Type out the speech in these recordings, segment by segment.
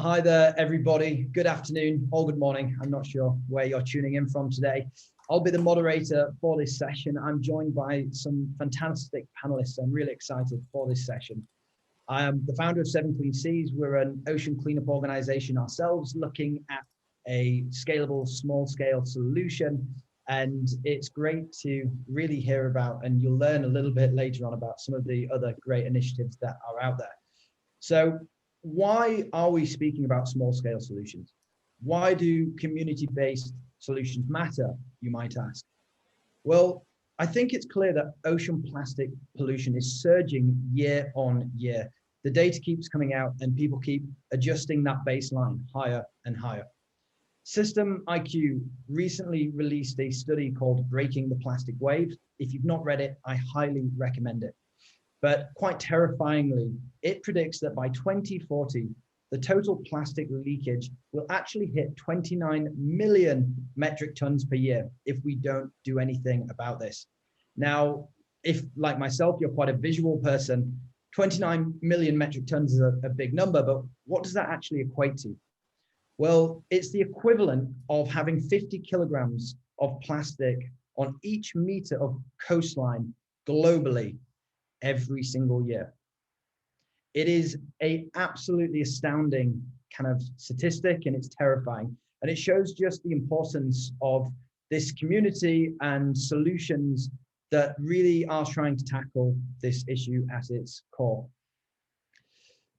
Hi there, everybody. Good afternoon or good morning. I'm not sure where you're tuning in from today. I'll be the moderator for this session. I'm joined by some fantastic panelists. I'm really excited for this session. I am the founder of 7 Clean Seas. We're an ocean cleanup organization ourselves, looking at a scalable, small-scale solution. And it's great to really hear about, and you'll learn a little bit later on about some of the other great initiatives that are out there. So why are we speaking about small-scale solutions? Why do community-based solutions matter, you might ask? Well, I think it's clear that ocean plastic pollution is surging year on year. The data keeps coming out and people keep adjusting that baseline higher and higher. System IQ recently released a study called Breaking the Plastic Wave. If you've not read it, I highly recommend it. But quite terrifyingly, it predicts that by 2040, the total plastic leakage will actually hit 29 million metric tons per year if we don't do anything about this. Now, if like myself, you're quite a visual person, 29 million metric tons is a big number, but what does that actually equate to? Well, it's the equivalent of having 50 kilograms of plastic on each meter of coastline globally every single year. It is a absolutely astounding kind of statistic, and it's terrifying. And it shows just the importance of this community and solutions that really are trying to tackle this issue at its core.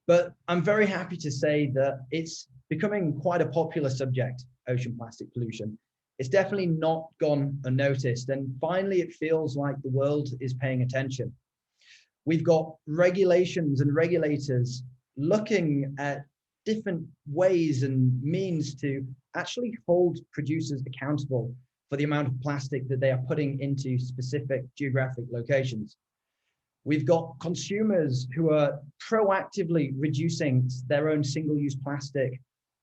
But I'm very happy to say that it's becoming quite a popular subject, ocean plastic pollution. It's definitely not gone unnoticed. And finally, it feels like the world is paying attention. We've got regulations and regulators looking at different ways and means to actually hold producers accountable for the amount of plastic that they are putting into specific geographic locations. We've got consumers who are proactively reducing their own single-use plastic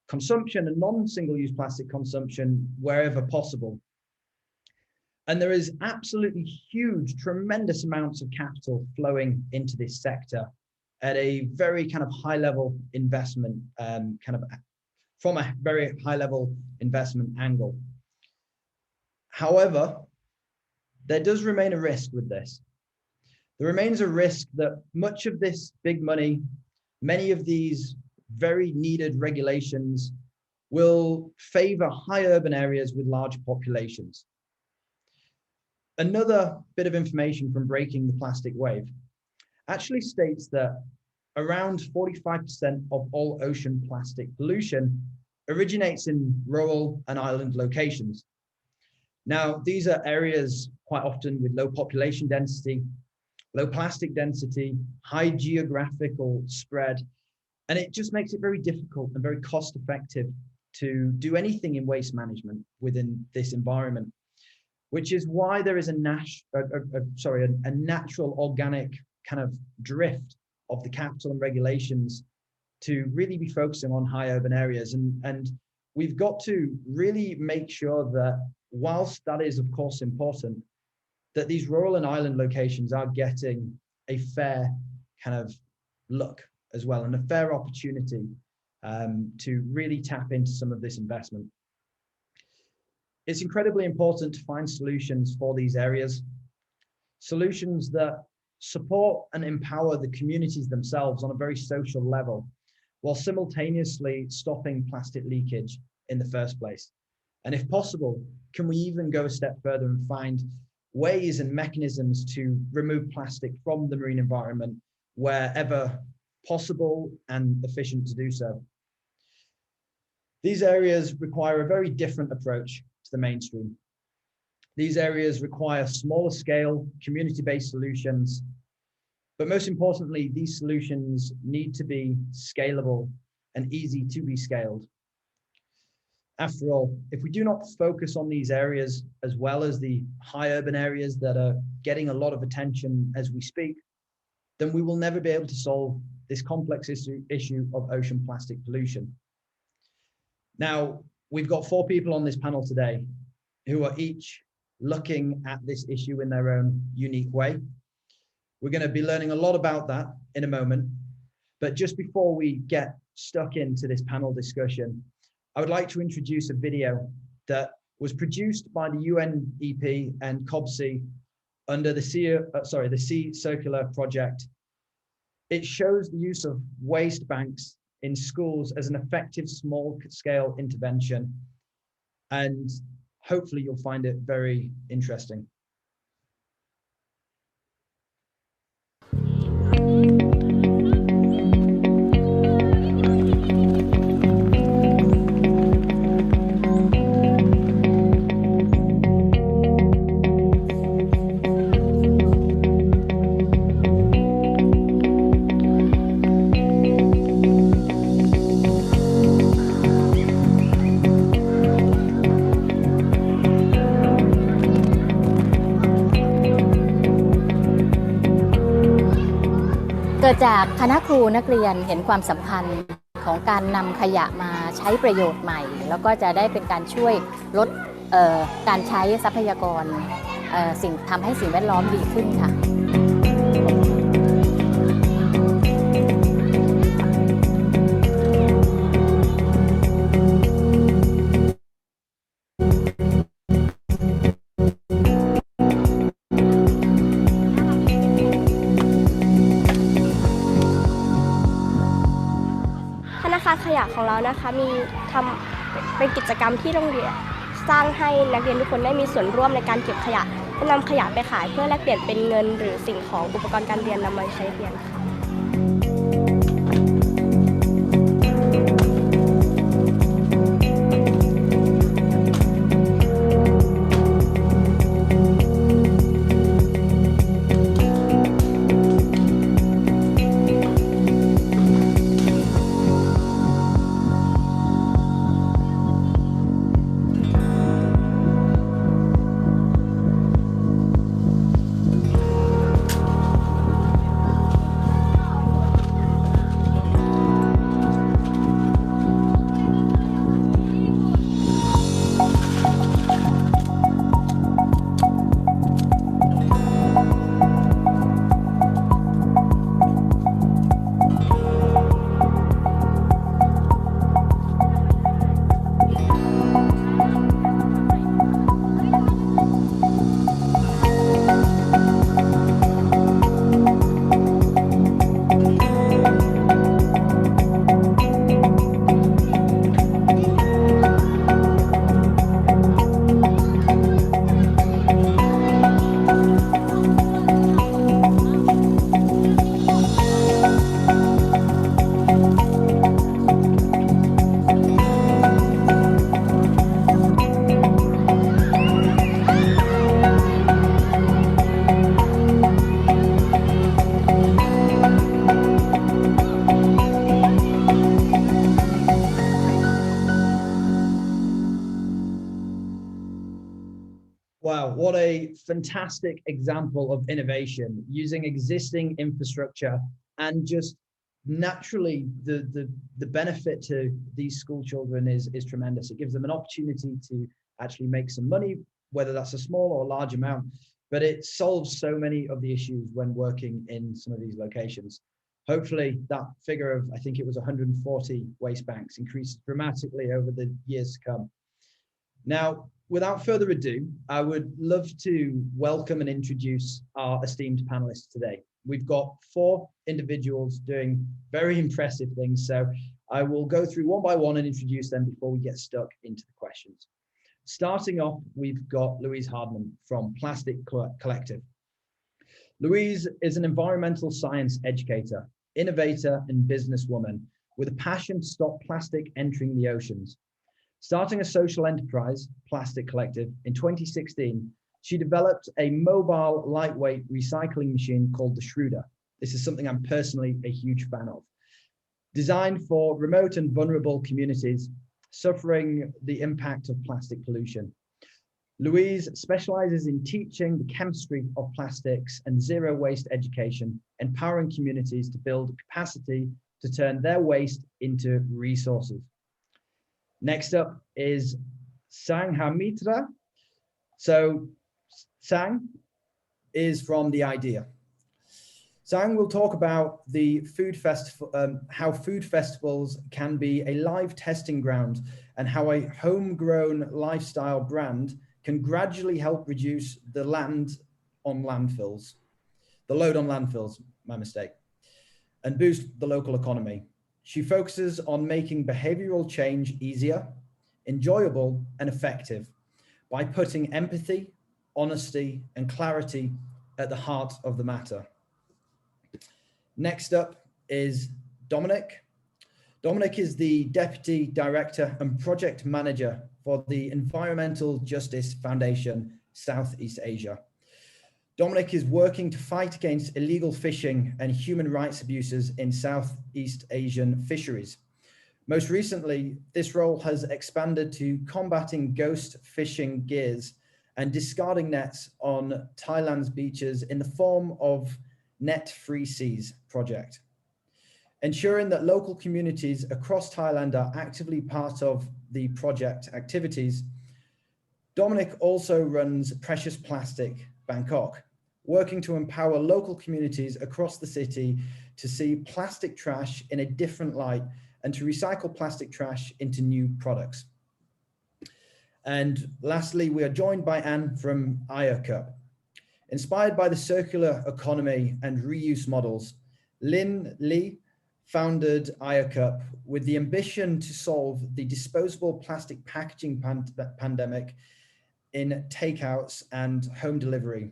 consumption and non-single-use plastic consumption wherever possible. And there is absolutely huge, tremendous amounts of capital flowing into this sector at a very kind of high level investment, from a very high level investment angle. However, there does remain a risk with this. There remains a risk that much of this big money, many of these very needed regulations will favor high urban areas with large populations. Another bit of information from Breaking the Plastic Wave actually states that around 45% of all ocean plastic pollution originates in rural and island locations. Now, these are areas quite often with low population density, low plastic density, high geographical spread, and it just makes it very difficult and very cost effective to do anything in waste management within this environment, which is why there is a natural organic kind of drift of the capital and regulations to really be focusing on high urban areas. And we've got to really make sure that whilst that is of course important, that these rural and island locations are getting a fair kind of look as well, and a fair opportunity to really tap into some of this investment. It's incredibly important to find solutions for these areas, solutions that support and empower the communities themselves on a very social level, while simultaneously stopping plastic leakage in the first place. And if possible, can we even go a step further and find ways and mechanisms to remove plastic from the marine environment wherever possible and efficient to do so? These areas require a very different approach to the mainstream. These areas require smaller scale, community-based solutions, but most importantly, these solutions need to be scalable and easy to be scaled. After all, if we do not focus on these areas as well as the high urban areas that are getting a lot of attention as we speak, then we will never be able to solve this complex issue of ocean plastic pollution. Now, we've got 4 people on this panel today who are each looking at this issue in their own unique way. We're going to be learning a lot about that in a moment. But just before we get stuck into this panel discussion, I would like to introduce a video that was produced by the UNEP and COBSE under the Sea Circular project. It shows the use of waste banks in schools as an effective small-scale intervention, and hopefully you'll find it very interesting.เกิดจากคณะครูนักเรียนเห็นความสำคัญของการนำขยะมาใช้ประโยชน์ใหม่แล้วก็จะได้เป็นการช่วยลดการใช้ทรัพยากรทำให้สิ่งแวดล้อมดีขึ้นค่ะขยะของเรานะคะมีทำเป็นกิจกรรมที่โรงเรียนสร้างให้นักเรียนทุกคนได้มีส่วนร่วมในการเก็บขยะนำขยะไปขายเพื่อแลกเปลี่ยนเป็นเงินหรือสิ่งของอุปกรณ์การเรียนนำมาใช้เรียนค่ะWow, what a fantastic example of innovation using existing infrastructure, and just naturally the benefit to these school children is tremendous. It gives them an opportunity to actually make some money, whether that's a small or a large amount, but it solves so many of the issues when working in some of these locations. Hopefully that figure of, I think it was 140 waste banks, increased dramatically over the years to come. Now, without further ado, I would love to welcome and introduce our esteemed panelists today. We've got 4 individuals doing very impressive things, so I will go through one by one and introduce them before we get stuck into the questions. Starting off, we've got Louise Hardman from Plastic Collective. Louise is an environmental science educator, innovator, and businesswoman with a passion to stop plastic entering the oceans. Starting a social enterprise, Plastic Collective, in 2016, she developed a mobile, lightweight recycling machine called the Shrewder. This is something I'm personally a huge fan of. Designed for remote and vulnerable communities suffering the impact of plastic pollution. Louise specializes in teaching the chemistry of plastics and zero waste education, empowering communities to build capacity to turn their waste into resources. Next up is Sang Hamitra. So Sang is from The Idea. Sang will talk about the food festival, how food festivals can be a live testing ground and how a homegrown lifestyle brand can gradually help reduce the load on landfills, my mistake, and boost the local economy. She focuses on making behavioral change easier, enjoyable, and effective by putting empathy, honesty, and clarity at the heart of the matter. Next up is Dominic. Dominic is the Deputy Director and Project Manager for the Environmental Justice Foundation, Southeast Asia. Dominic is working to fight against illegal fishing and human rights abuses in Southeast Asian fisheries. Most recently, this role has expanded to combating ghost fishing gears and discarding nets on Thailand's beaches in the form of Net Free Seas project. Ensuring that local communities across Thailand are actively part of the project activities, Dominic also runs Precious Plastic Bangkok, working to empower local communities across the city to see plastic trash in a different light and to recycle plastic trash into new products. And lastly, we are joined by Anne from IACUP. Inspired by the circular economy and reuse models, Lin Li founded IACUP with the ambition to solve the disposable plastic packaging pandemic in takeouts and home delivery.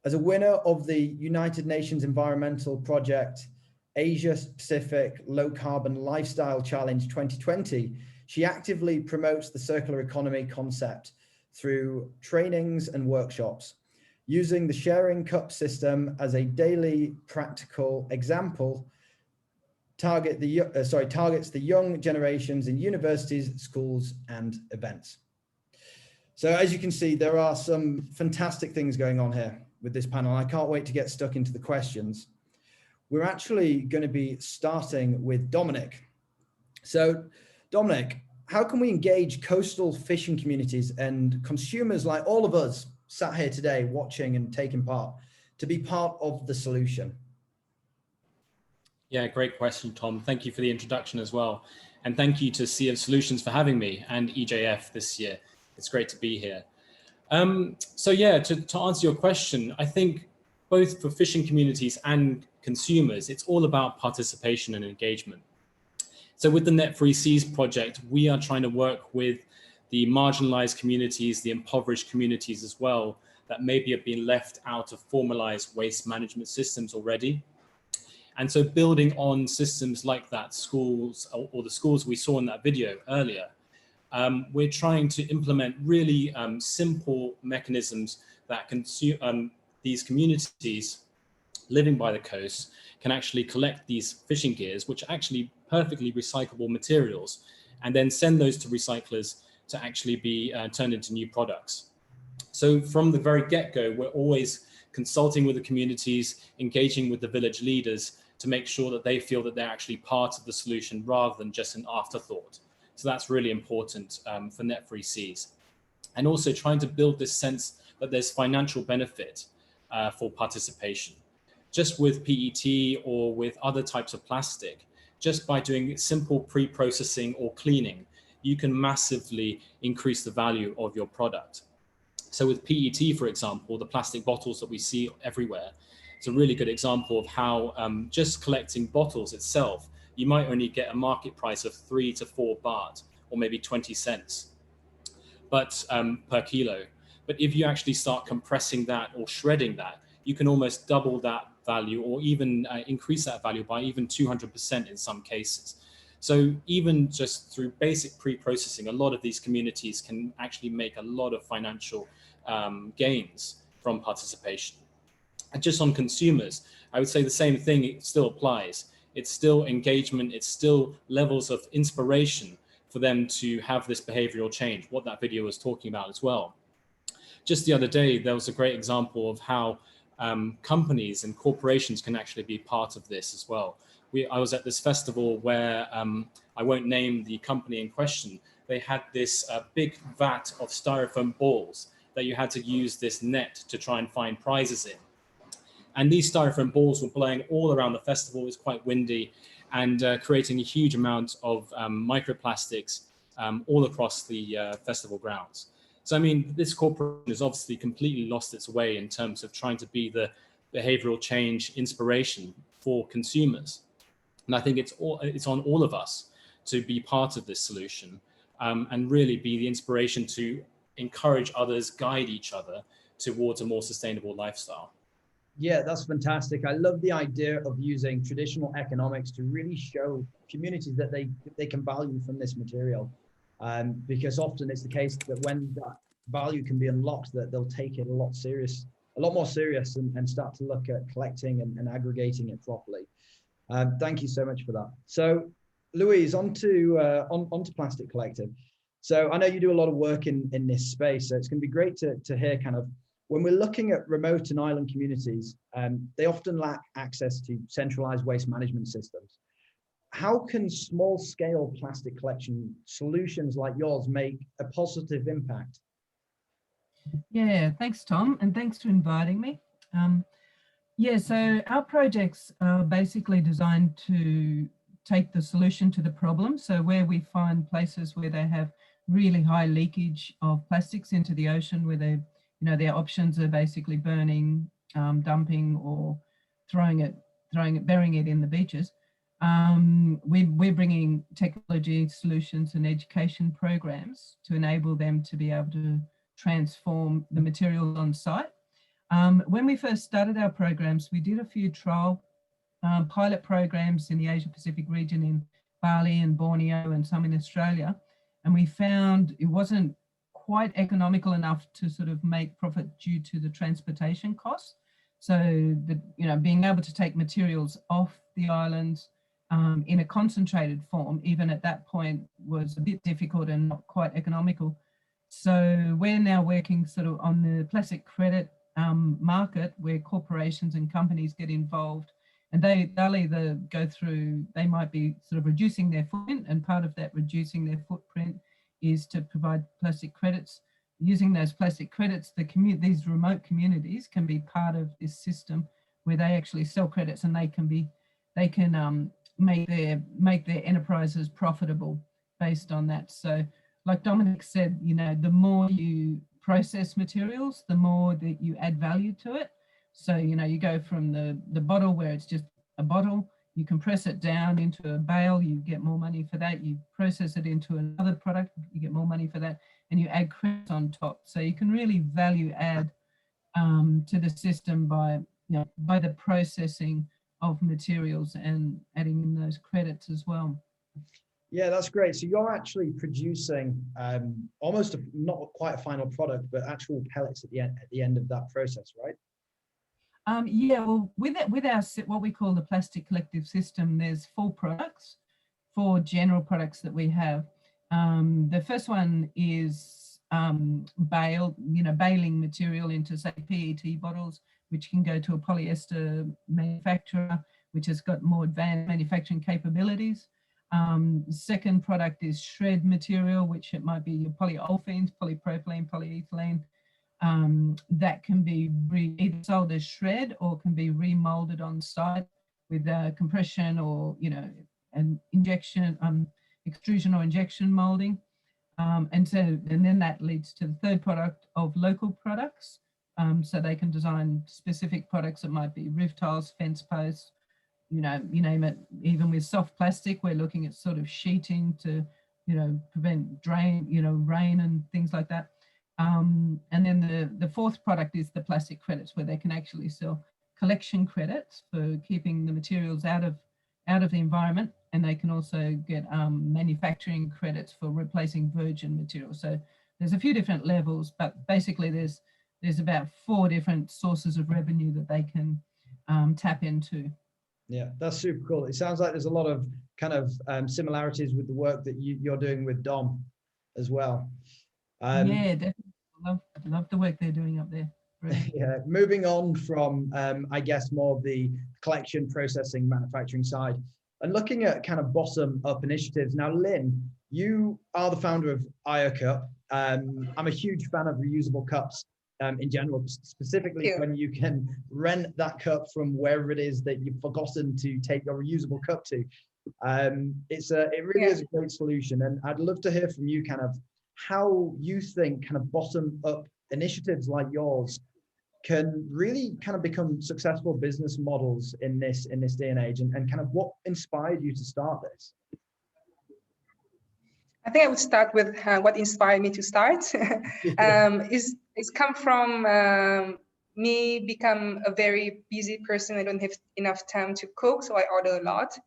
As a winner of the United Nations Environmental Project Asia Pacific Low Carbon Lifestyle Challenge 2020, she actively promotes the circular economy concept through trainings and workshops. Using the sharing cup system as a daily practical example, targets the young generations in universities, schools, and events. So as you can see, there are some fantastic things going on here with this panel. I can't wait to get stuck into the questions. We're actually going to be starting with Dominic. So Dominic, how can we engage coastal fishing communities and consumers like all of us sat here today watching and taking part to be part of the solution? Yeah, great question, Tom. Thank you for the introduction as well. And thank you to Sea of Solutions for having me and EJF this year. It's great to be here. So yeah, to answer your question, I think both for fishing communities and consumers, it's all about participation and engagement. So with the Net Free Seas project, we are trying to work with the marginalized communities, the impoverished communities as well, that maybe have been left out of formalized waste management systems already. And so building on systems like that, schools or the schools we saw in that video earlier, we're trying to implement really simple mechanisms that these communities living by the coast can actually collect these fishing gears, which are actually perfectly recyclable materials, and then send those to recyclers to actually be turned into new products. So from the very get-go, we're always consulting with the communities, engaging with the village leaders to make sure that they feel that they're actually part of the solution rather than just an afterthought. So that's really important for Net Free Seas. And also trying to build this sense that there's financial benefit for participation. Just with PET or with other types of plastic, just by doing simple pre-processing or cleaning, you can massively increase the value of your product. So with PET, for example, the plastic bottles that we see everywhere, it's a really good example of how just collecting bottles itself, you might only get a market price of 3 to 4 baht, or maybe 20 cents but per kilo. But if you actually start compressing that or shredding that, you can almost double that value or even increase that value by even 200% in some cases. So even just through basic pre-processing, a lot of these communities can actually make a lot of financial gains from participation. And just on consumers, I would say the same thing, it still applies. It's still engagement, it's still levels of inspiration for them to have this behavioral change, what that video was talking about as well. Just the other day, there was a great example of how companies and corporations can actually be part of this as well. I was at this festival where, I won't name the company in question, they had this big vat of styrofoam balls that you had to use this net to try and find prizes in. And these styrofoam balls were blowing all around the festival. It was quite windy and creating a huge amount of microplastics all across the festival grounds. So, I mean, this corporation has obviously completely lost its way in terms of trying to be the behavioral change inspiration for consumers. And I think it's on all of us to be part of this solution and really be the inspiration to encourage others, guide each other towards a more sustainable lifestyle. Yeah, that's fantastic. I love the idea of using traditional economics to really show communities that they can value from this material. Because often it's the case that when that value can be unlocked, that they'll take it a lot more serious and start to look at collecting and aggregating it properly. Thank you so much for that. So, Louise, onto Plastic Collective. So I know you do a lot of work in this space, so it's going to be great to hear kind of, when we're looking at remote and island communities, they often lack access to centralized waste management systems. How can small-scale plastic collection solutions like yours make a positive impact? Yeah, thanks, Tom, and thanks for inviting me. Yeah, so our projects are basically designed to take the solution to the problem. So where we find places where they have really high leakage of plastics into the ocean, where they, their options are basically burning, dumping, or burying it in the beaches. We're bringing technology solutions and education programs to enable them to be able to transform the materials on site. When we first started our programs, we did a few trial pilot programs in the Asia Pacific region, in Bali and Borneo, and some in Australia. And we found it wasn't quite economical enough to sort of make profit due to the transportation costs. So being able to take materials off the islands in a concentrated form, even at that point, was a bit difficult and not quite economical. So we're now working sort of on the plastic credit market, where corporations and companies get involved, and they'll either go through, they might be sort of reducing their footprint, and part of that reducing their footprint is to provide plastic credits. Using those plastic credits, these remote communities can be part of this system where they actually sell credits, and they can make their enterprises profitable based on that. So, like Dominic said, the more you process materials, the more that you add value to it. So, you go from the bottle where it's just a bottle, you compress it down into a bale, you get more money for that. You process it into another product, you get more money for that, and you add credits on top. So you can really value add to the system by the processing of materials and adding in those credits as well. Yeah, that's great. So you're actually producing almost not quite a final product, but actual pellets at the end of that process, right? Yeah, well, with our what we call the Plastic Collective system, there's 4 general products that we have. The first one is baling material into, say, PET bottles, which can go to a polyester manufacturer, which has got more advanced manufacturing capabilities. Second product is shred material, which it might be your polyolefins, polypropylene, polyethylene. That can be either sold as shred or can be remolded on site with compression or an injection, extrusion or injection molding. And then that leads to the third product of local products. So they can design specific products that might be roof tiles, fence posts, you name it. Even with soft plastic, we're looking at sort of sheeting to prevent rain and things like that. And then the fourth product is the plastic credits, where they can actually sell collection credits for keeping the materials out of the environment, and they can also get manufacturing credits for replacing virgin material. So there's a few different levels, but basically there's about 4 different sources of revenue that they can tap into. Yeah, that's super cool. It sounds like there's a lot of kind of similarities with the work that you're doing with Dom as well. Yeah, definitely. Love the work they're doing up there. Yeah, moving on from, I guess, more of the collection, processing, manufacturing side, and looking at kind of bottom-up initiatives. Now, Lynn, you are the founder of IOCup. I'm a huge fan of reusable cups in general, specifically when you can rent that cup from wherever it is that you've forgotten to take your reusable cup to. It really is a great solution. And I'd love to hear from you kind of how you think kind of bottom up initiatives like yours can really kind of become successful business models in this day and age, and kind of what inspired you to start this? I think I would start with what inspired me to start. It's come from me become a very busy person. I don't have enough time to cook, so I order a lot.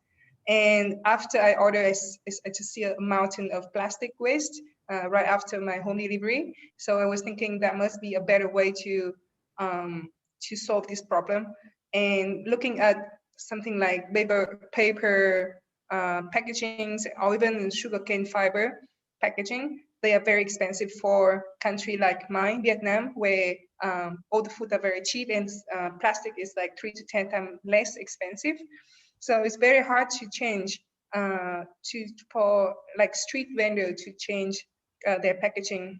And after I order, I just see a mountain of plastic waste right after my home delivery. So I was thinking that must be a better way to solve this problem. And looking at something like paper packagings, or even sugarcane fiber packaging, they are very expensive for a country like mine, Vietnam, where all the food are very cheap, and plastic is like 3 to 10 times less expensive. So it's very hard to change for like street vendor to change their packaging.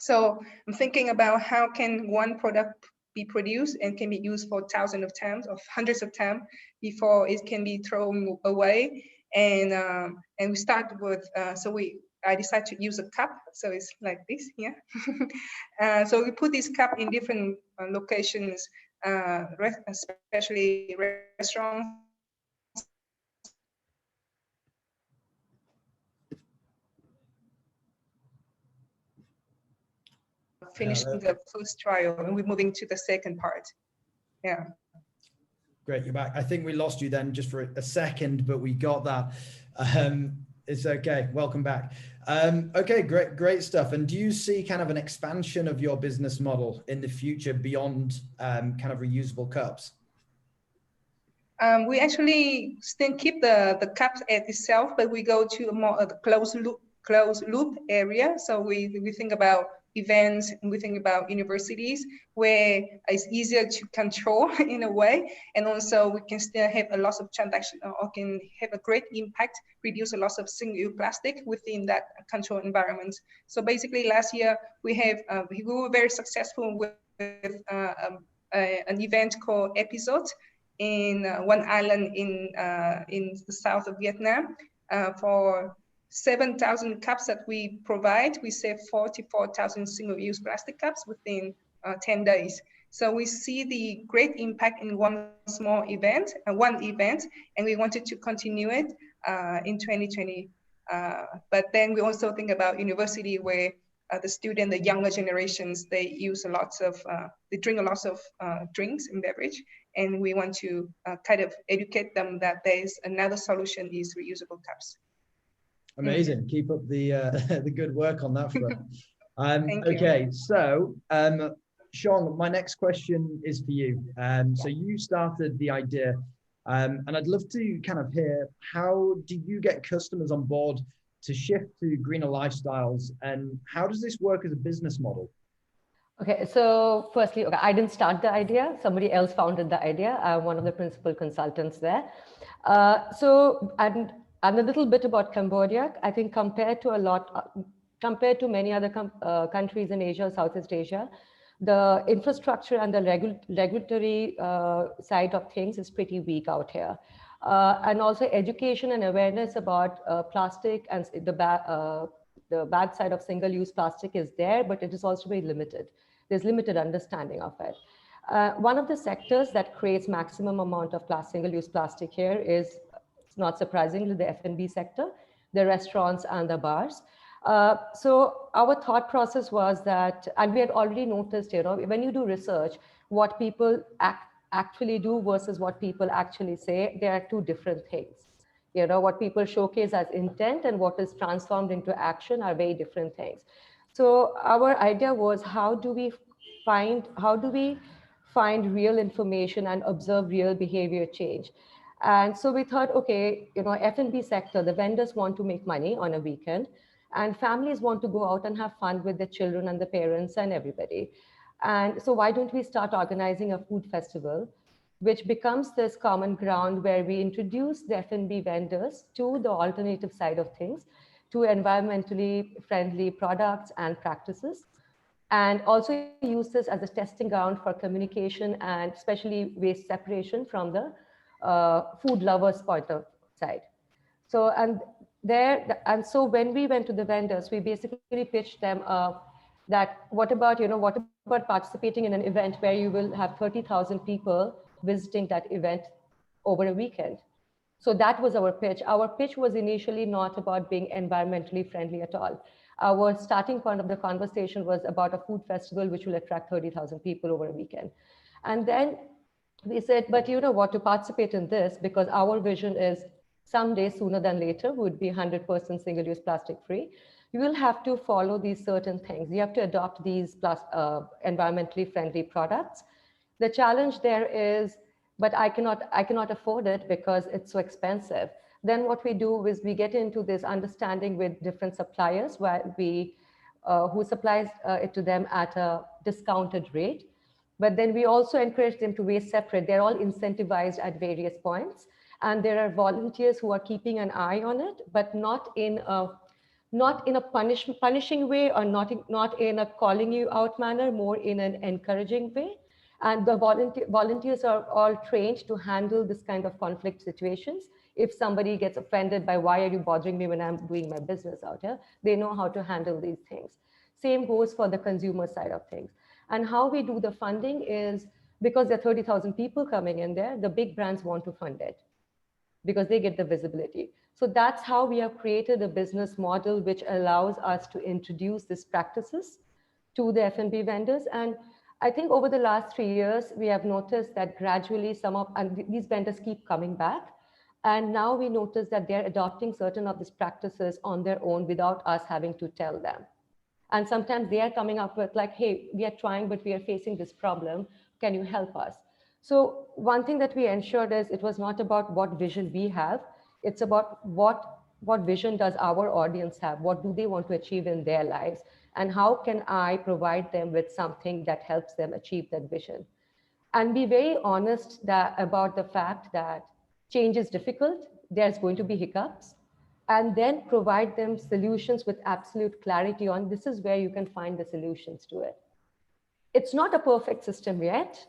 So I'm thinking about how can one product be produced and can be used for thousands of times or hundreds of times before it can be thrown away. And we start with I decided to use a cup, so it's like this here. So we put this cup in different locations, especially restaurants. Finishing the first trial, and we're moving to the second part. Yeah. Great, you're back. I think we lost you then just for a second, but we got that. It's okay. Welcome back. Okay, great stuff. And do you see kind of an expansion of your business model in the future beyond kind of reusable cups? We actually still keep the cups at itself, but we go to a more closed loop area. So we think about events, and we think about universities where it's easier to control in a way, and also we can still have a lot of transaction, or can have a great impact, reduce a lot of single-use plastic within that controlled environment. So basically last year we were very successful with an event called Episode in one island in the south of Vietnam. For 7,000 cups that we provide, we save 44,000 single-use plastic cups within 10 days. So we see the great impact in one event, and we wanted to continue it in 2020. But then we also think about university, where the younger generations, they use they drink a lot of drinks and beverage, and we want to kind of educate them that there's another solution is reusable cups. Amazing. Keep up the the good work on that front. Thank you. Okay, so Sean, my next question is for you. So you started the idea, and I'd love to kind of hear, how do you get customers on board to shift to greener lifestyles, and how does this work as a business model? Okay, so firstly, I didn't start the idea. Somebody else founded the idea. I'm one of the principal consultants there. And a little bit about Cambodia. I think compared to many other countries in Asia, Southeast Asia, the infrastructure and the regulatory side of things is pretty weak out here. And also education and awareness about plastic and the bad side of single-use plastic is there, but it is also very limited. There's limited understanding of it. One of the sectors that creates maximum amount of single-use plastic here is, not surprisingly, the F&B sector, the restaurants and the bars. So our thought process was that, and we had already noticed, when you do research, what people actually do versus what people actually say, there are two different things. What people showcase as intent and what is transformed into action are very different things. So our idea was, how do we find real information and observe real behavior change? And so we thought, okay, F&B sector, the vendors want to make money on a weekend, and families want to go out and have fun with their children and the parents and everybody. And so why don't we start organizing a food festival, which becomes this common ground where we introduce the F&B vendors to the alternative side of things, to environmentally friendly products and practices. and also use this as a testing ground for communication and especially waste separation from the food lovers point of side. So, so when we went to the vendors, we basically pitched them that what about participating in an event where you will have 30,000 people visiting that event over a weekend. So that was our pitch. Our pitch was initially not about being environmentally friendly at all. Our starting point of the conversation was about a food festival which will attract 30,000 people over a weekend. And then we said, but you know what, to participate in this, because our vision is someday, sooner than later, would be 100% single-use plastic free. You will have to follow these certain things. You have to adopt these environmentally friendly products. The challenge there is, but I cannot afford it because it's so expensive. Then what we do is we get into this understanding with different suppliers where who supplies it to them at a discounted rate. But then we also encourage them to waste separate. They're all incentivized at various points. And there are volunteers who are keeping an eye on it, but not in a punishing way, or not in a calling you out manner, more in an encouraging way. And the volunteers are all trained to handle this kind of conflict situations. If somebody gets offended by why are you bothering me when I'm doing my business out here, they know how to handle these things. Same goes for the consumer side of things. And how we do the funding is, because there are 30,000 people coming in there, the big brands want to fund it because they get the visibility. So that's how we have created a business model which allows us to introduce these practices to the F&B vendors. And I think over the last 3 years, we have noticed that gradually these vendors keep coming back. And now we notice that they're adopting certain of these practices on their own without us having to tell them. And sometimes they are coming up with like, hey, we are trying, but we are facing this problem. Can you help us? So one thing that we ensured is it was not about what vision we have. It's about what vision does our audience have? What do they want to achieve in their lives? And how can I provide them with something that helps them achieve that vision? And be very honest about the fact that change is difficult. There's going to be hiccups. And then provide them solutions with absolute clarity on this is where you can find the solutions to it. It's not a perfect system yet.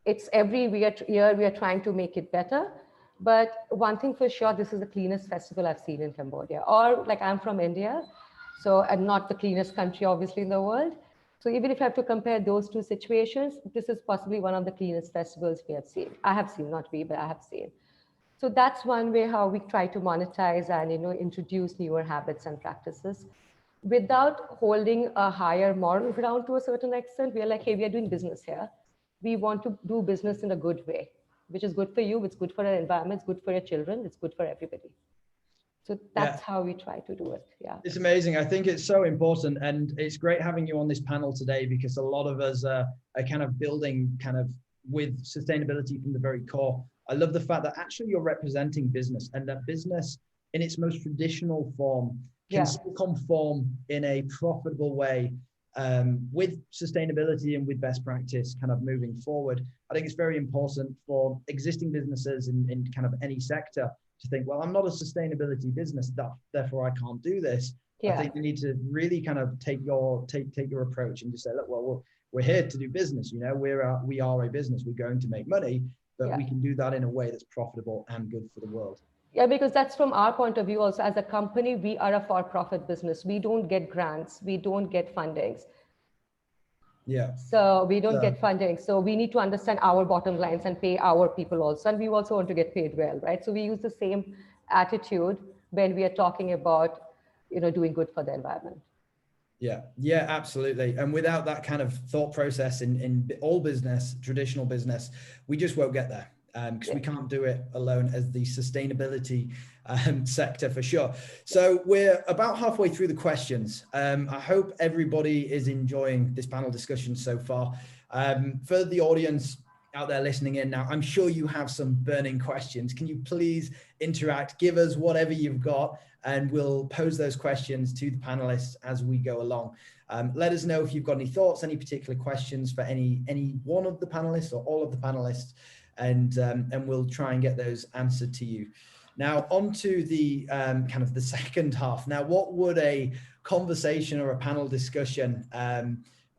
It's every year we are trying to make it better. But one thing for sure, this is the cleanest festival I've seen in Cambodia. Or like, I'm from India, and not the cleanest country, obviously, in the world. So even if I have to compare those two situations, this is possibly one of the cleanest festivals we have seen. I have seen, not we, but I have seen. So that's one way how we try to monetize and introduce newer habits and practices without holding a higher moral ground to a certain extent. We are like, hey, we are doing business here. We want to do business in a good way, which is good for you, it's good for our environment, it's good for your children, it's good for everybody. So that's how we try to do it. Yeah. It's amazing. I think it's so important, and it's great having you on this panel today because a lot of us are kind of building with sustainability from the very core. I love the fact that actually you're representing business, and that business in its most traditional form can still conform in a profitable way with sustainability and with best practice kind of moving forward. I think it's very important for existing businesses in kind of any sector to think, well, I'm not a sustainability business, therefore I can't do this. I think you need to really kind of take your approach and just say, look, well, we're here to do business. We are a business. We're going to make money, but we can do that in a way that's profitable and good for the world. Yeah, because that's from our point of view also. As a company, we are a for-profit business. We don't get grants. We don't get fundings. Yeah. So we don't get funding. So we need to understand our bottom lines and pay our people also. And we also want to get paid well, right? So we use the same attitude when we are talking about, doing good for the environment. Yeah, absolutely. And without that kind of thought process in all business, traditional business, we just won't get there. Because we can't do it alone as the sustainability sector for sure. So we're about halfway through the questions. I hope everybody is enjoying this panel discussion so far. For the audience out there listening in now, I'm sure you have some burning questions. Can you please interact, give us whatever you've got, and we'll pose those questions to the panelists as we go along. Let us know if you've got any thoughts, any particular questions for any one of the panelists or all of the panelists. And we'll try and get those answered to you. Now, on to the kind of the second half. Now, what would a conversation or a panel discussion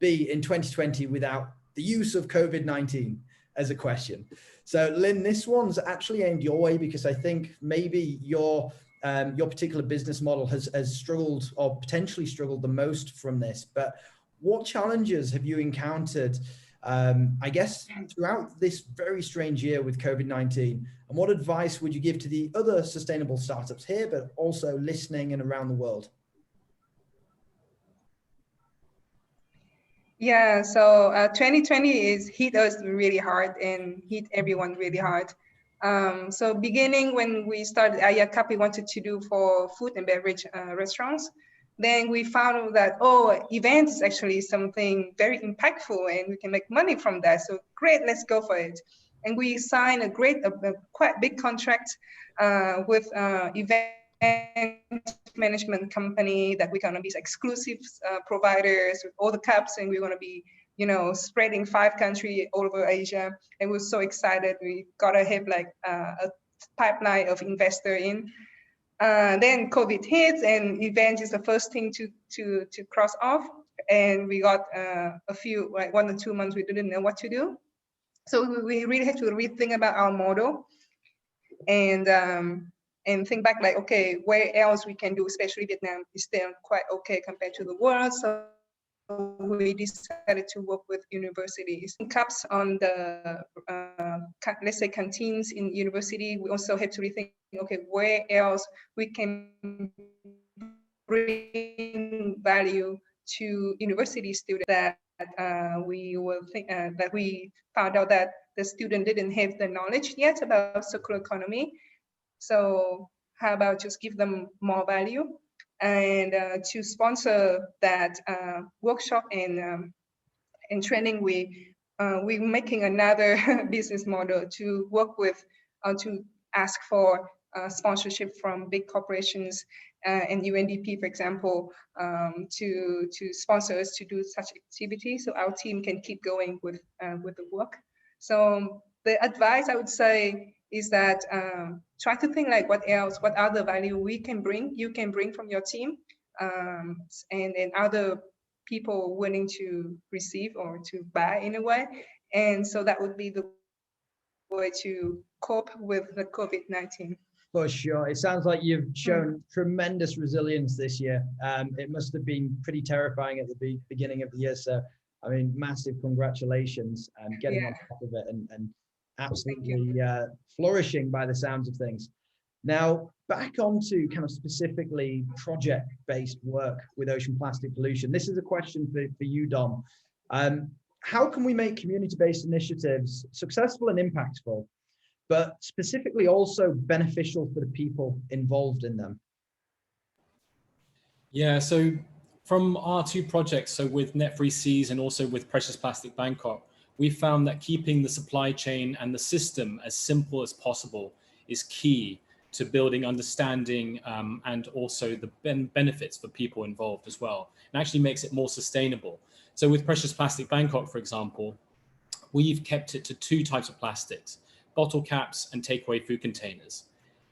be in 2020 without the use of COVID-19 as a question. So Lynn, this one's actually aimed your way because I think maybe your particular business model has struggled or potentially struggled the most from this. But what challenges have you encountered, I guess, throughout this very strange year with COVID-19? And what advice would you give to the other sustainable startups here, but also listening and around the world? Yeah, so 2020 is hit us really hard and hit everyone really hard. So beginning when we started Cup, we wanted to do for food and beverage restaurants. Then we found that, oh, events is actually something very impactful and we can make money from that. So great, let's go for it. And we signed a quite big contract with event management company that we're gonna be exclusive providers with all the cups, and we're gonna be, you know, spreading 5 countries all over Asia. And we're so excited. We gotta have like a pipeline of investor in. Then COVID hits, and event is the first thing to cross off. And we got a few, like 1 or 2 months, we didn't know what to do. So we really had to rethink about our model and think back like, okay, where else we can do, especially Vietnam is still quite okay compared to the world. So we decided to work with universities. Cups on the, let's say canteens in university, we also had to rethink, okay, where else we can bring value to university students that we will think that we found out that the student didn't have the knowledge yet about circular economy. So how about just give them more value? And to sponsor that workshop and training, we're making another business model to work with, to ask for sponsorship from big corporations and UNDP, for example, to sponsor us to do such activities, so our team can keep going with the work. So the advice I would say is that try to think like what other value you can bring from your team, and other people willing to receive or to buy in a way. And so that would be the way to cope with the COVID-19. For sure. It sounds like you've shown tremendous resilience this year. It must have been pretty terrifying at the beginning of the year. So, I mean, massive congratulations and getting on top of it and absolutely flourishing by the sounds of things. Now, back onto kind of specifically project-based work with ocean plastic pollution. This is a question for you, Dom. How can we make community-based initiatives successful and impactful, but specifically also beneficial for the people involved in them? Yeah, so from our 2 projects, so with Net Free Seas and also with Precious Plastic Bangkok, we found that keeping the supply chain and the system as simple as possible is key to building understanding and also the benefits for people involved as well, and actually makes it more sustainable. So with Precious Plastic Bangkok, for example, we've kept it to 2 types of plastics: bottle caps and takeaway food containers.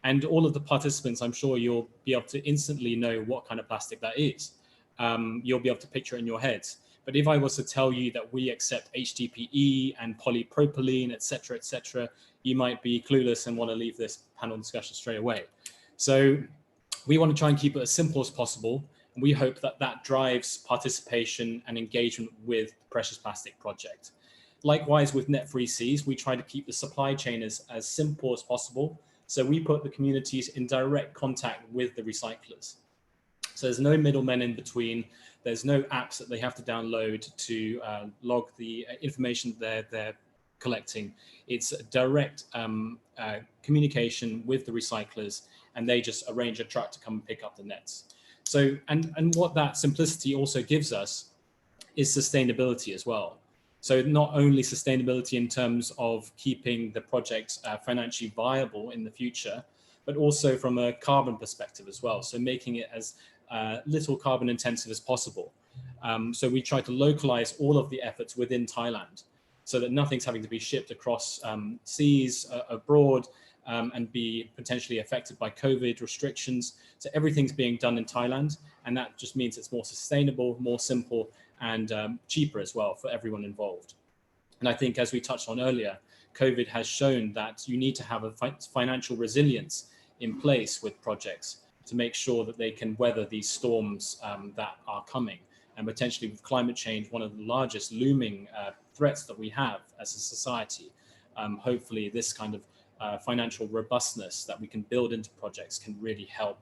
And all of the participants, I'm sure you'll be able to instantly know what kind of plastic that is. You'll be able to picture it in your heads. But if I was to tell you that we accept HDPE and polypropylene, et cetera, you might be clueless and want to leave this panel discussion straight away. So we want to try and keep it as simple as possible. And we hope that that drives participation and engagement with the Precious Plastic Project. Likewise, with Net Free Seas, we try to keep the supply chain as simple as possible. So we put the communities in direct contact with the recyclers. So there's no middlemen in between. There's no apps that they have to download to log the information they're collecting. It's direct communication with the recyclers, and they just arrange a truck to come and pick up the nets. So, and what that simplicity also gives us is sustainability as well. So not only sustainability in terms of keeping the project financially viable in the future, but also from a carbon perspective as well. So making it as little carbon intensive as possible. So we try to localize all of the efforts within Thailand so that nothing's having to be shipped across seas abroad and be potentially affected by COVID restrictions. So everything's being done in Thailand, And that just means it's more sustainable, more simple, and cheaper as well for everyone involved. And I think, as we touched on earlier, COVID has shown that you need to have a financial resilience in place with projects to make sure that they can weather these storms that are coming. And potentially with climate change, one of the largest looming threats that we have as a society, hopefully this kind of financial robustness that we can build into projects can really help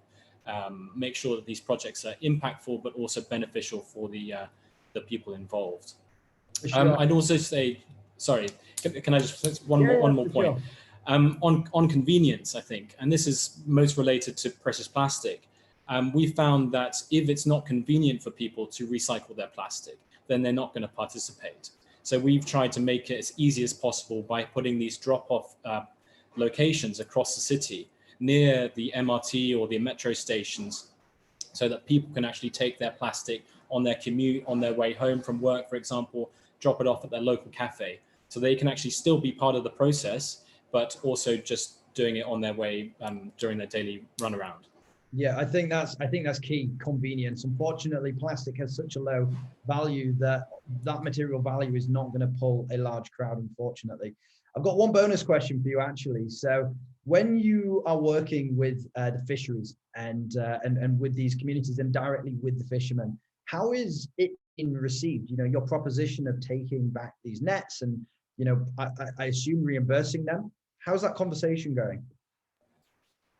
make sure that these projects are impactful, but also beneficial for the people involved. Sure. I'd also say, sorry, can I just one more point? Sure. On convenience, I think, and this is most related to precious plastic. We found that if it's not convenient for people to recycle their plastic, then they're not going to participate. So we've tried to make it as easy as possible by putting these drop-off locations across the city near the MRT or the metro stations, so that people can actually take their plastic on their commute, on their way home from work, for example, drop it off at their local cafe. So they can actually still be part of the process, but also just doing it on their way during their daily run around. Yeah, I think that's key, convenience. Unfortunately, plastic has such a low value that material value is not going to pull a large crowd, unfortunately. I've got one bonus question for you, actually. So when you are working with the fisheries and with these communities and directly with the fishermen, how is it being received? You know, your proposition of taking back these nets and, you know, I assume reimbursing them. How's that conversation going?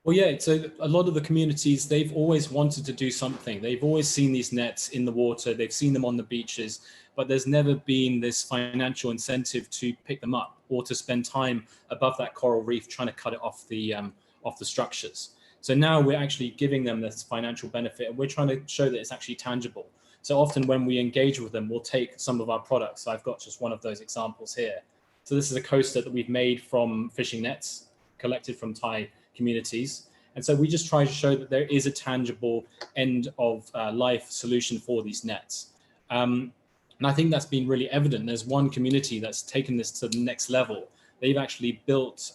Well, yeah, so a lot of the communities, they've always wanted to do something. They've always seen these nets in the water, they've seen them on the beaches, but there's never been this financial incentive to pick them up or to spend time above that coral reef trying to cut it off the structures. So now we're actually giving them this financial benefit, and we're trying to show that it's actually tangible. So often when we engage with them, we'll take some of our products. So I've got just one of those examples here. So this is a coaster that we've made from fishing nets collected from Thai communities. And so we just try to show that there is a tangible end of life solution for these nets. And I think that's been really evident. There's one community that's taken this to the next level. They've actually built,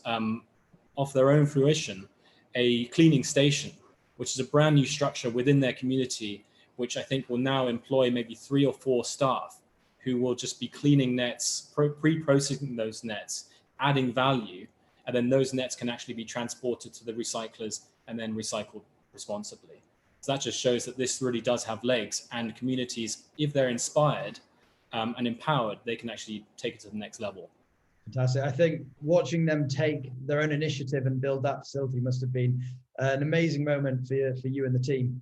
off their own fruition, a cleaning station, which is a brand new structure within their community, which I think will now employ maybe 3 or 4 staff who will just be cleaning nets, pre-processing those nets, adding value, and then those nets can actually be transported to the recyclers and then recycled responsibly. So that just shows that this really does have legs, and communities, if they're inspired and empowered, they can actually take it to the next level. Fantastic. I think watching them take their own initiative and build that facility must have been an amazing moment for you and the team.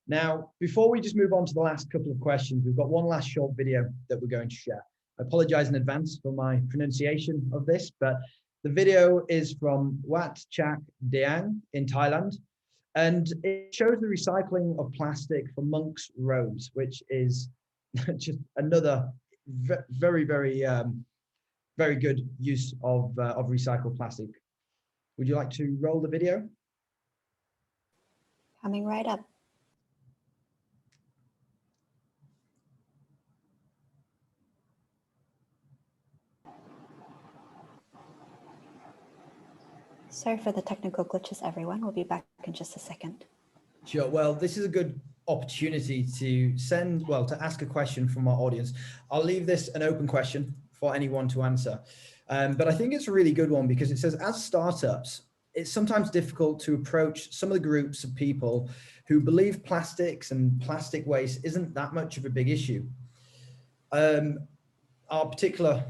Now, before we just move on to the last couple of questions, we've got one last short video that we're going to share. I apologize in advance for my pronunciation of this, but the video is from Wat Chak Deang in Thailand, and it shows the recycling of plastic for monks' robes, which is just another very, very, very good use of recycled plastic. Would you like to roll the video? Coming right up. Sorry for the technical glitches, everyone. We'll be back in just a second. Sure. Well, this is a good opportunity to to ask a question from our audience. I'll leave this an open question for anyone to answer. But I think it's a really good one because it says, as startups, it's sometimes difficult to approach some of the groups of people who believe plastics and plastic waste isn't that much of a big issue. Our particular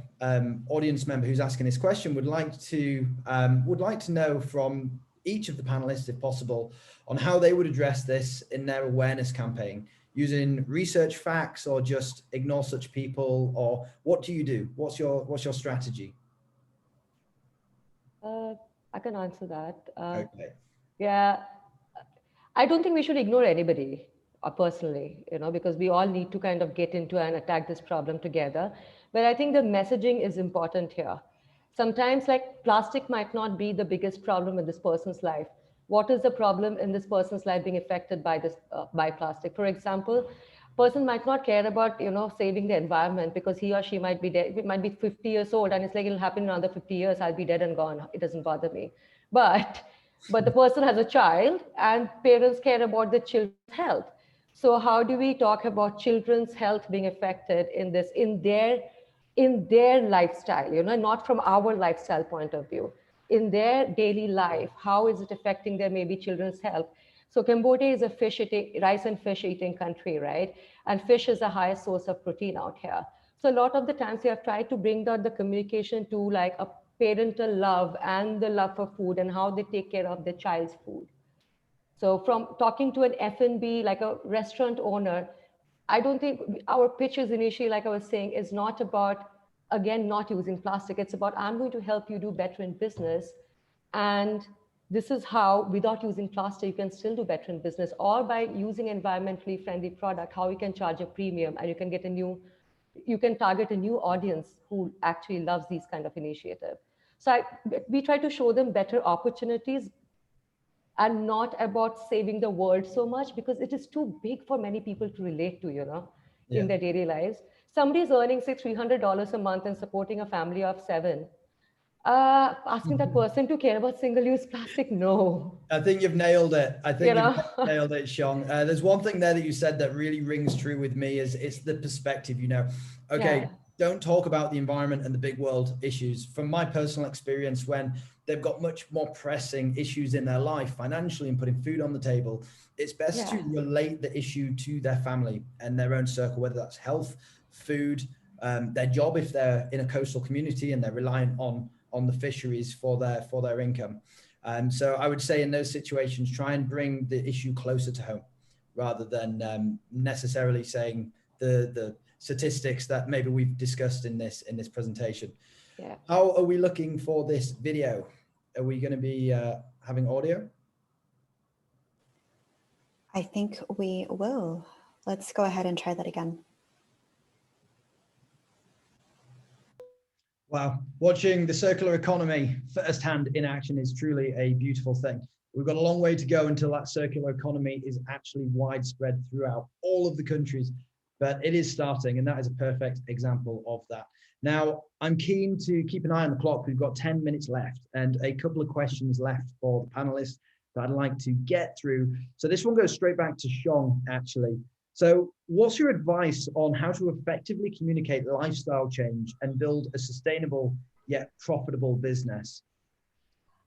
audience member who's asking this question would like to know from each of the panelists, if possible, on how they would address this in their awareness campaign, using research facts or just ignore such people, or what do you do? What's your strategy? I can answer that. Okay. Yeah, I don't think we should ignore anybody, personally, because we all need to kind of get into and attack this problem together. But I think the messaging is important here. Sometimes, like, plastic might not be the biggest problem in this person's life. What is the problem in this person's life being affected by this by plastic? For example, person might not care about saving the environment because he or she might be dead. It might be 50 years old, and it's like, it'll happen in another 50 years. I'll be dead and gone. It doesn't bother me. But the person has a child, and parents care about the children's health. So how do we talk about children's health being affected in this, in their lifestyle, you know, not from our lifestyle point of view, in their daily life, how is it affecting their maybe children's health? So Cambodia is a rice and fish eating country, right? And fish is the highest source of protein out here. So a lot of the times we have tried to bring down the communication to like a parental love and the love for food and how they take care of their child's food. So from talking to an F&B, like a restaurant owner, I don't think our pitches initially, like I was saying, is not about, again, not using plastic. It's about, I'm going to help you do better in business. And this is how, without using plastic, you can still do better in business, or by using environmentally friendly product, how you can charge a premium and you can get you can target a new audience who actually loves these kind of initiative. So we try to show them better opportunities and not about saving the world so much, because it is too big for many people to relate to, you know, in their daily lives. Somebody's earning, say, $300 a month and supporting a family of 7. Asking that person to care about single-use plastic, no. I think you've nailed it. I think you've nailed it, Sean. There's one thing there that you said that really rings true with me is it's the perspective, you know. Okay, don't talk about the environment and the big world issues. From my personal experience, when they've got much more pressing issues in their life, financially and putting food on the table, it's best to relate the issue to their family and their own circle, whether that's health, food, their job if they're in a coastal community and they're reliant on the fisheries for their income. So I would say in those situations, try and bring the issue closer to home rather than necessarily saying the statistics that maybe we've discussed in this presentation. Yeah. How are we looking for this video? Are we going to be having audio? I think we will. Let's go ahead and try that again. Wow, watching the circular economy firsthand in action is truly a beautiful thing. We've got a long way to go until that circular economy is actually widespread throughout all of the countries, but it is starting, and that is a perfect example of that. Now, I'm keen to keep an eye on the clock. We've got 10 minutes left and a couple of questions left for the panelists that I'd like to get through. So this one goes straight back to Sean, actually. So what's your advice on how to effectively communicate lifestyle change and build a sustainable yet profitable business?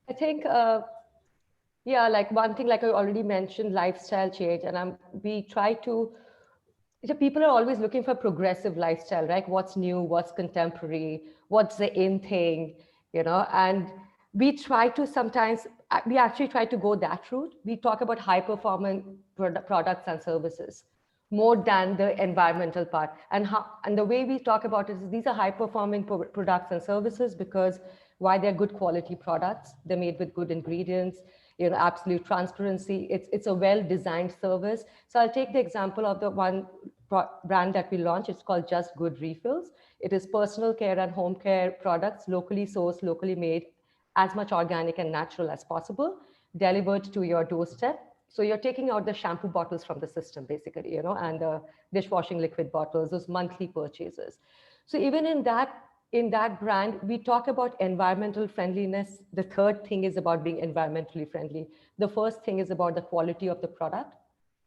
I think, yeah, like one thing, like I already mentioned, lifestyle change. And we try to, people are always looking for progressive lifestyle, right? What's new, what's contemporary, what's the in thing, you know? And we try to sometimes, we actually try to go that route. We talk about high performing products and services more than the environmental part. And the way we talk about it is these are high performing products and services because why they're good quality products, they're made with good ingredients, you know, absolute transparency. It's a well-designed service. So I'll take the example of the one brand that we launched. It's called Just Good Refills. It is personal care and home care products, locally sourced, locally made, as much organic and natural as possible, delivered to your doorstep. So you're taking out the shampoo bottles from the system, basically, you know, and the dishwashing liquid bottles, those monthly purchases. So even in that brand, we talk about environmental friendliness. The third thing is about being environmentally friendly. The first thing is about the quality of the product,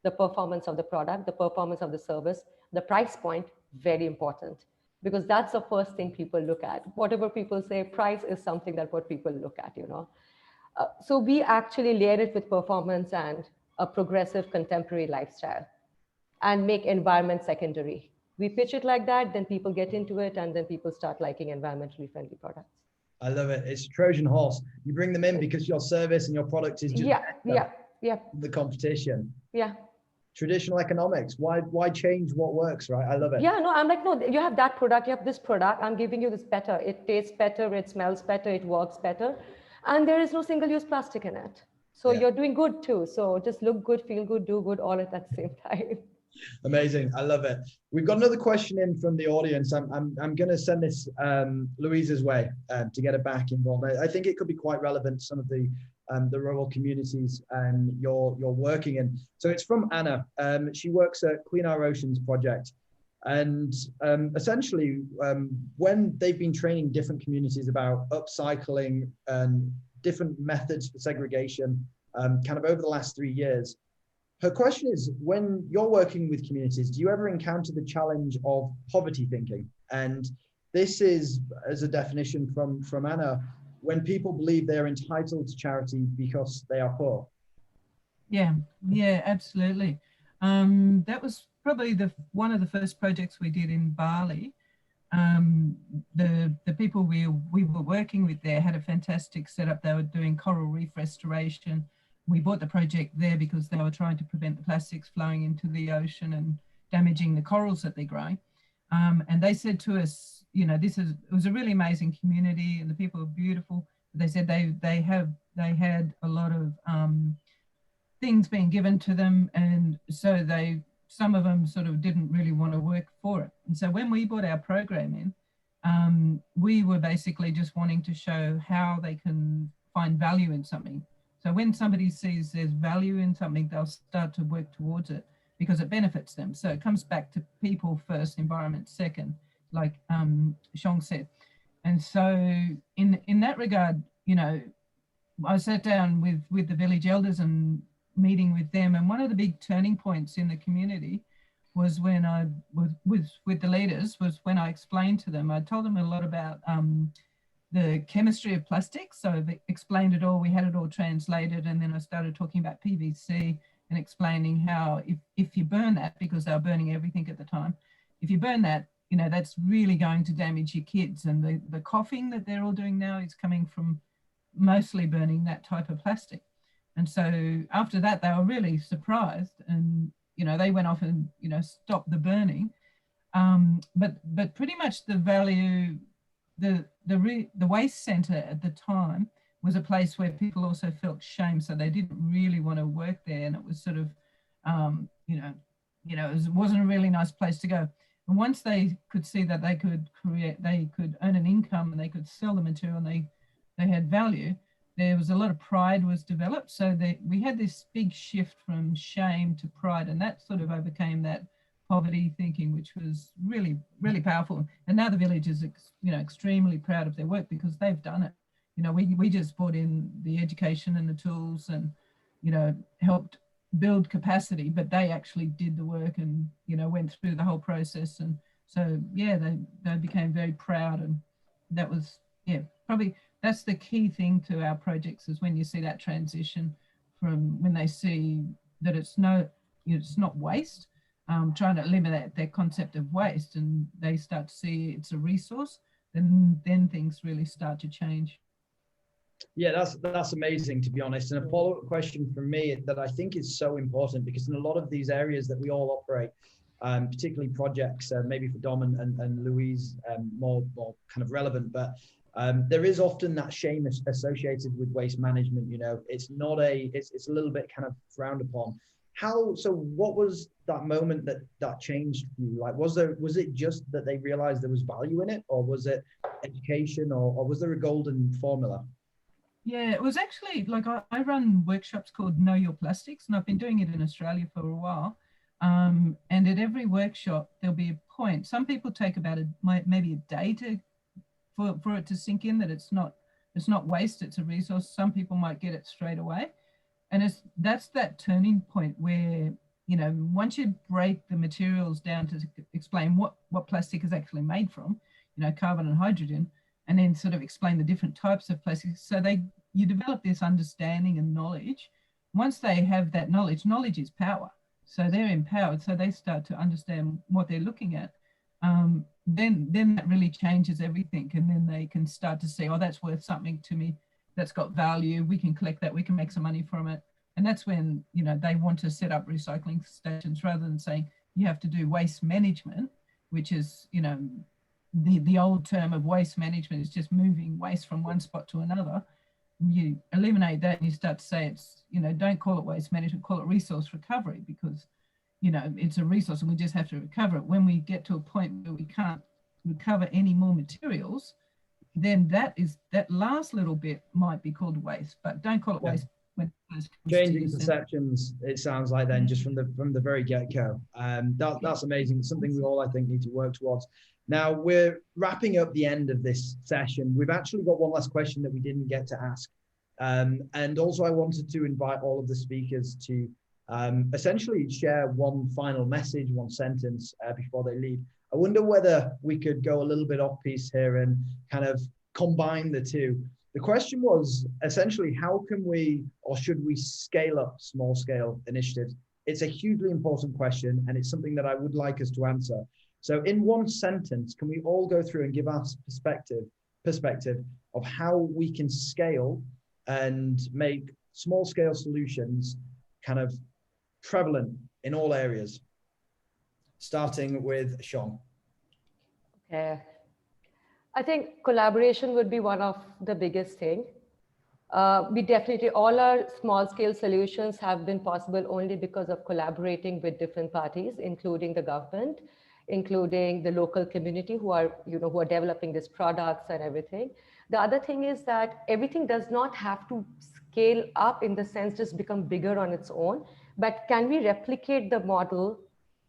the performance of the product, the performance of the service, the price point, very important, because that's the first thing people look at. Whatever people say, price is something that what people look at, you know. So we actually layer it with performance and a progressive contemporary lifestyle and make environment secondary. We pitch it like that, then people get into it, and then people start liking environmentally friendly products. I love it. It's Trojan horse. You bring them in because your service and your product is just the competition. Yeah. Traditional economics. Why change what works, right? I love it. Yeah, no, I'm like, no, you have that product, you have this product. I'm giving you this better. It tastes better, it smells better, it works better. And there is no single-use plastic in it. So you're doing good too. So just look good, feel good, do good, all at the same time. Amazing. I love it. We've got another question in from the audience. I'm going to send this Louisa's way to get her back involved. I think it could be quite relevant to some of the rural communities you're working in. So it's from Anna. She works at Clean Our Oceans project. And essentially, when they've been training different communities about upcycling and different methods for segregation, kind of over the last 3 years, Her question is, when you're working with communities, do you ever encounter the challenge of poverty thinking? And this is, as a definition from Anna, when people believe they're entitled to charity because they are poor. Yeah, absolutely. That was probably one of the first projects we did in Bali. The people we were working with there had a fantastic setup. They were doing coral reef restoration. We bought the project there because they were trying to prevent the plastics flowing into the ocean and damaging the corals that they're growing. And they said to us, you know, it was a really amazing community and the people were beautiful. They said they had a lot of things being given to them, and so some of them sort of didn't really want to work for it. And so when we brought our program in, we were basically just wanting to show how they can find value in something. So when somebody sees there's value in something, they'll start to work towards it because it benefits them. So it comes back to people first, environment second, like Shong said. And so in that regard, you know, I sat down with the village elders and meeting with them, and one of the big turning points in the community was when I was with the leaders, was when I explained to them, I told them a lot about the chemistry of plastics. So I've explained it all, we had it all translated, and then I started talking about PVC and explaining how if you burn that, because they were burning everything at the time, if you burn that, you know, that's really going to damage your kids. And the coughing that they're all doing now is coming from mostly burning that type of plastic. And so after that, they were really surprised, and, you know, they went off and, you know, stopped the burning. But pretty much the value, the waste centre at the time was a place where people also felt shame, so they didn't really want to work there, and it was sort of, it wasn't a really nice place to go. And once they could see that they could earn an income and they could sell the material and they had value, there was a lot of pride was developed. So we had this big shift from shame to pride, and that sort of overcame that poverty thinking, which was really, really powerful. And now the village is, you know, extremely proud of their work because they've done it. You know, we just brought in the education and the tools and, you know, helped build capacity, but they actually did the work and, you know, went through the whole process. And so, yeah, they became very proud. And that was, yeah, probably that's the key thing to our projects, is when you see that transition from when they see that it's not waste, trying to eliminate their concept of waste, and they start to see it's a resource, then things really start to change. Yeah, that's amazing, to be honest. And a follow-up question from me that I think is so important, because in a lot of these areas that we all operate, particularly projects, maybe for Dom and Louise, more kind of relevant, but there is often that shame associated with waste management. You know, it's a little bit kind of frowned upon. So what was that moment that changed for you? Like, was it just that they realized there was value in it, or was it education, or was there a golden formula? Yeah, it was actually, like, I run workshops called Know Your Plastics, and I've been doing it in Australia for a while. And at every workshop, there'll be a point. Some people take about maybe a day for it to sink in that it's not waste, it's a resource. Some people might get it straight away. And that's that turning point where, you know, once you break the materials down to explain what plastic is actually made from, you know, carbon and hydrogen, and then sort of explain the different types of plastics. So you develop this understanding and knowledge. Once they have that knowledge is power. So they're empowered. So they start to understand what they're looking at. Then that really changes everything. And then they can start to see, oh, that's worth something to me. That's got value. We can collect that. We can make some money from it. And that's when, you know, they want to set up recycling stations rather than saying you have to do waste management, which is, you know, the old term of waste management is just moving waste from one spot to another. You eliminate that and you start to say it's, you know, don't call it waste management, call it resource recovery, because, you know, it's a resource and we just have to recover it. When we get to a point where we can't recover any more materials, then that last little bit might be called waste, but don't call it waste. When changing perceptions, it sounds like, then, just from the very get-go. That's amazing. It's something we all, I think, need to work towards. Now, we're wrapping up the end of this session. We've actually got one last question that we didn't get to ask. And also I wanted to invite all of the speakers to essentially share one final message, one sentence before they leave. I wonder whether we could go a little bit off piece here and kind of combine the two. The question was essentially, how can we, or should we scale up small scale initiatives? It's a hugely important question, and it's something that I would like us to answer. So in one sentence, can we all go through and give us perspective of how we can scale and make small scale solutions kind of prevalent in all areas, starting with Sean. Okay. I think collaboration would be one of the biggest thing. We definitely, all our small scale solutions have been possible only because of collaborating with different parties, including the government, including the local community who are, who are developing these products and everything. The other thing is that everything does not have to scale up in the sense just become bigger on its own, but can we replicate the model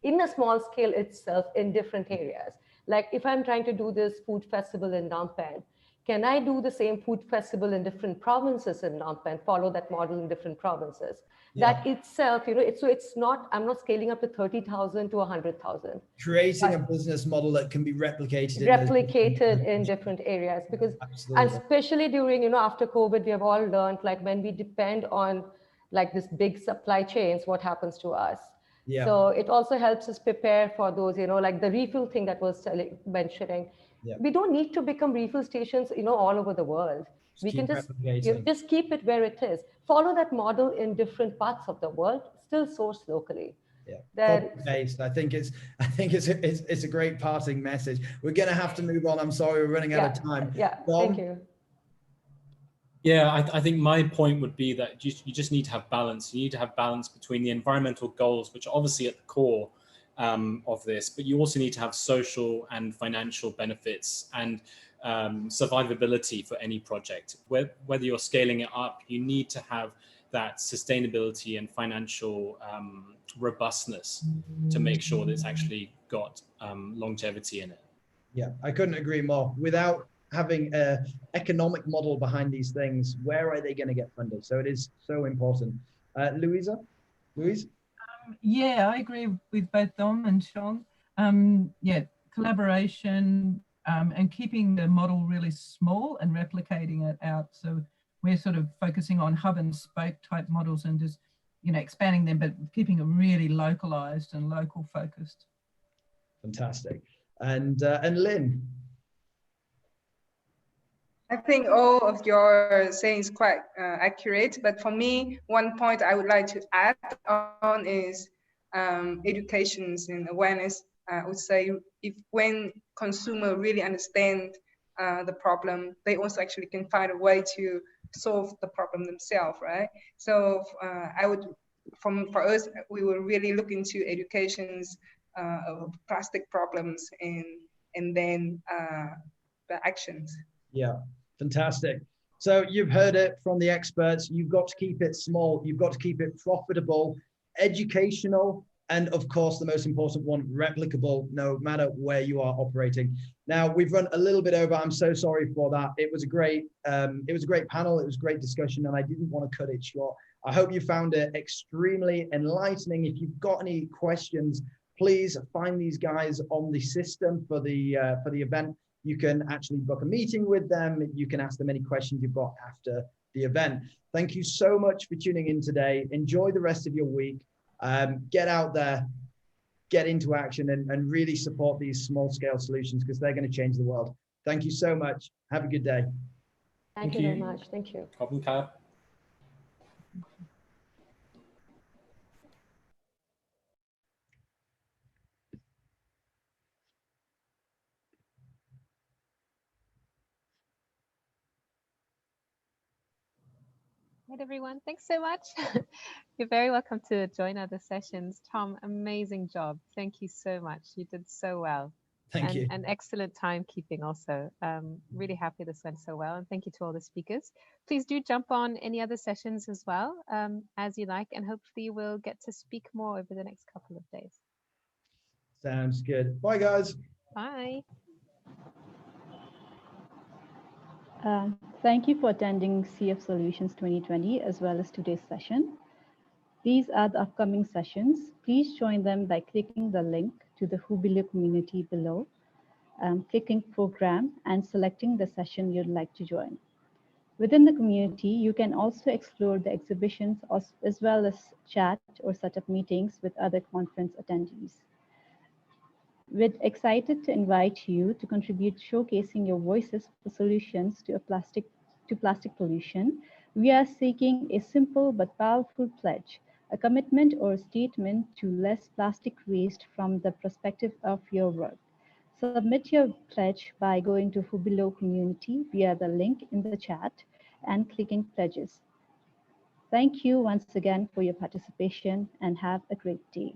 in a small scale itself in different areas? Like if I'm trying to do this food festival in Phnom Penh, can I do the same food festival in different provinces in Phnom Penh, follow that model in different provinces? Yeah. That itself, so it's not, I'm not scaling up to 30,000 to 100,000. Creating a business model that can be replicated in different areas, because and especially during, after COVID, we have all learned, like when we depend on like this big supply chains, what happens to us? Yeah. So it also helps us prepare for those, like the refill thing that was mentioning. Yeah. We don't need to become refill stations, all over the world. We can just keep it where it is. Follow that model in different parts of the world, still source locally. Yeah, based. I think it's a great parting message. We're going to have to move on. I'm sorry, we're running out of time. Yeah, thank you. Yeah, I think my point would be that you just need to have balance. You need to have balance between the environmental goals, which are obviously at the core of this, but you also need to have social and financial benefits and survivability for any project. Whether you're scaling it up, you need to have that sustainability and financial robustness to make sure that it's actually got longevity in it. Yeah, I couldn't agree more. Without having an economic model behind these things, where are they going to get funded? So it is so important. Louise? Yeah, I agree with both Dom and Sean. Yeah, collaboration and keeping the model really small and replicating it out. So we're sort of focusing on hub and spoke type models and just, expanding them, but keeping it really localized and local focused. Fantastic. And Lynn? I think all of your saying is quite accurate, but for me, one point I would like to add on is education and awareness. I would say when consumer really understand the problem, they also actually can find a way to solve the problem themselves, right? So for us, we will really look into educations of plastic problems and then the actions. Yeah, fantastic. So you've heard it from the experts. You've got to keep it small. You've got to keep it profitable, educational, and of course, the most important one, replicable, no matter where you are operating. Now, we've run a little bit over. I'm so sorry for that. It was a great panel. It was a great discussion, and I didn't want to cut it short. I hope you found it extremely enlightening. If you've got any questions, please find these guys on the system for the event. You can actually book a meeting with them. You can ask them any questions you've got after the event. Thank you so much for tuning in today. Enjoy the rest of your week. Get out there, get into action, and really support these small scale solutions because they're going to change the world. Thank you so much. Have a good day. Thank you very much. Thank you. Right, everyone. Thanks so much. You're very welcome to join other sessions. Tom, amazing job. Thank you so much. You did so well. Thank you. And excellent timekeeping also. Really happy this went so well. And thank you to all the speakers. Please do jump on any other sessions as well as you like. And hopefully we'll get to speak more over the next couple of days. Sounds good. Bye, guys. Bye. Thank you for attending CF Solutions 2020 as well as today's session. These are the upcoming sessions. Please join them by clicking the link to the Jubileo community below, clicking program and selecting the session you'd like to join. Within the community, you can also explore the exhibitions as well as chat or set up meetings with other conference attendees. We're excited to invite you to contribute showcasing your voices for solutions to plastic pollution. We are seeking a simple but powerful pledge, a commitment or a statement to less plastic waste from the perspective of your work. Submit your pledge by going to Jubileo community via the link in the chat and clicking pledges. Thank you once again for your participation and have a great day.